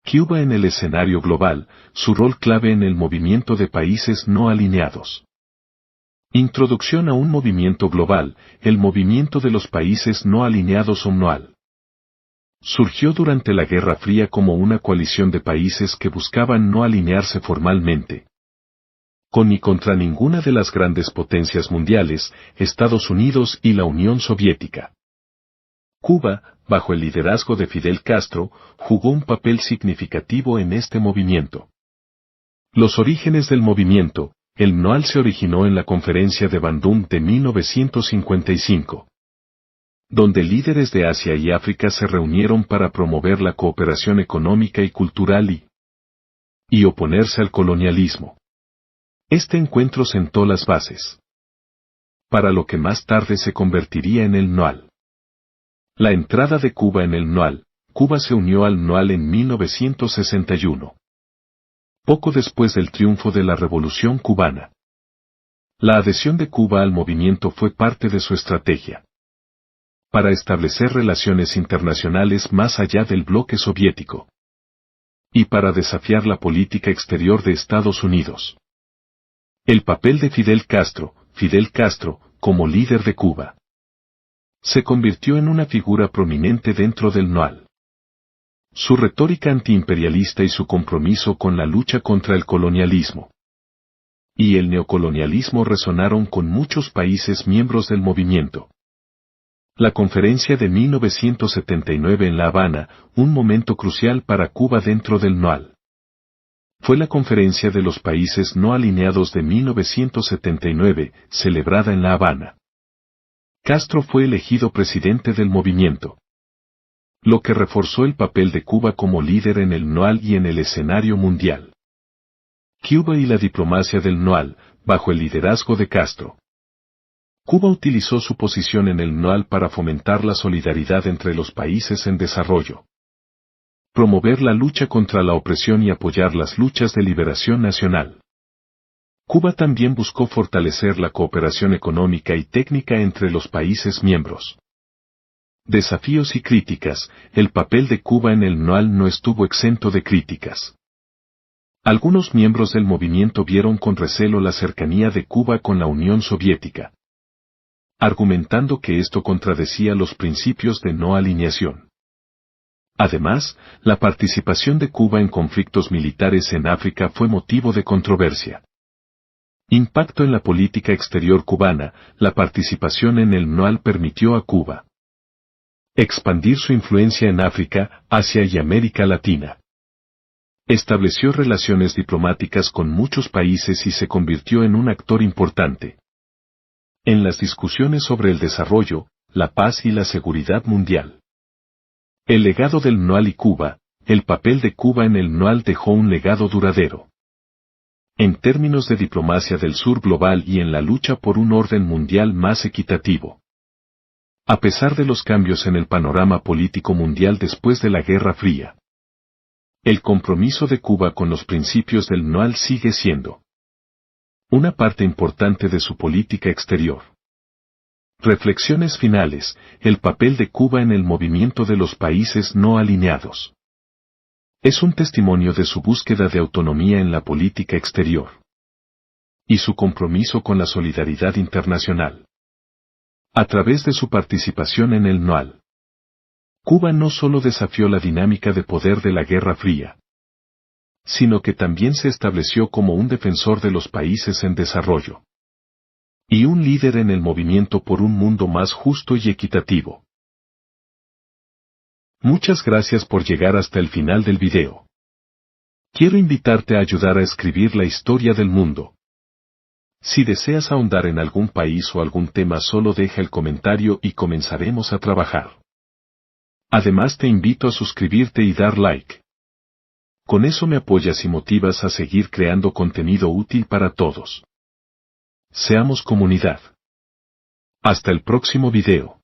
Cuba en el escenario global, su rol clave en el movimiento de países no alineados. Introducción a un movimiento global, el movimiento de los países no alineados o MNOAL. Surgió durante la Guerra Fría como una coalición de países que buscaban no alinearse formalmente con ni contra ninguna de las grandes potencias mundiales, Estados Unidos y la Unión Soviética. Cuba, bajo el liderazgo de Fidel Castro, jugó un papel significativo en este movimiento. Los orígenes del movimiento, el MNOAL se originó en la Conferencia de Bandung de 1955, donde líderes de Asia y África se reunieron para promover la cooperación económica y cultural y oponerse al colonialismo. Este encuentro sentó las bases para lo que más tarde se convertiría en el MNOAL. La entrada de Cuba en el MNOAL. Cuba se unió al MNOAL en 1961. Poco después del triunfo de la Revolución Cubana. La adhesión de Cuba al movimiento fue parte de su estrategia para establecer relaciones internacionales más allá del bloque soviético y para desafiar la política exterior de Estados Unidos. El papel de Fidel Castro, como líder de Cuba, se convirtió en una figura prominente dentro del MNOAL. Su retórica antiimperialista y su compromiso con la lucha contra el colonialismo y el neocolonialismo resonaron con muchos países miembros del movimiento. La conferencia de 1979 en La Habana, un momento crucial para Cuba dentro del MNOAL. Fue la conferencia de los países no alineados de 1979, celebrada en La Habana. Castro fue elegido presidente del movimiento, lo que reforzó el papel de Cuba como líder en el MNOAL y en el escenario mundial. Cuba y la diplomacia del MNOAL, bajo el liderazgo de Castro. Cuba utilizó su posición en el MNOAL para fomentar la solidaridad entre los países en desarrollo, promover la lucha contra la opresión y apoyar las luchas de liberación nacional. Cuba también buscó fortalecer la cooperación económica y técnica entre los países miembros. Desafíos y críticas. El papel de Cuba en el MNOAL no estuvo exento de críticas. Algunos miembros del movimiento vieron con recelo la cercanía de Cuba con la Unión Soviética, argumentando que esto contradecía los principios de no alineación. Además, la participación de Cuba en conflictos militares en África fue motivo de controversia. Impacto en la política exterior cubana. La participación en el MNOAL permitió a Cuba expandir su influencia en África, Asia y América Latina. Estableció relaciones diplomáticas con muchos países y se convirtió en un actor importante en las discusiones sobre el desarrollo, la paz y la seguridad mundial. El legado del MNOAL y Cuba. El papel de Cuba en el MNOAL dejó un legado duradero en términos de diplomacia del sur global y en la lucha por un orden mundial más equitativo. A pesar de los cambios en el panorama político mundial después de la Guerra Fría, el compromiso de Cuba con los principios del MNOAL sigue siendo una parte importante de su política exterior. Reflexiones finales. El papel de Cuba en el movimiento de los países no alineados. Es un testimonio de su búsqueda de autonomía en la política exterior y su compromiso con la solidaridad internacional. A través de su participación en el MNOAL, Cuba no solo desafió la dinámica de poder de la Guerra Fría, sino que también se estableció como un defensor de los países en desarrollo y un líder en el movimiento por un mundo más justo y equitativo. Muchas gracias por llegar hasta el final del video. Quiero invitarte a ayudar a escribir la historia del mundo. Si deseas ahondar en algún país o algún tema, solo deja el comentario y comenzaremos a trabajar. Además, te invito a suscribirte y dar like. Con eso me apoyas y motivas a seguir creando contenido útil para todos. Seamos comunidad. Hasta el próximo video.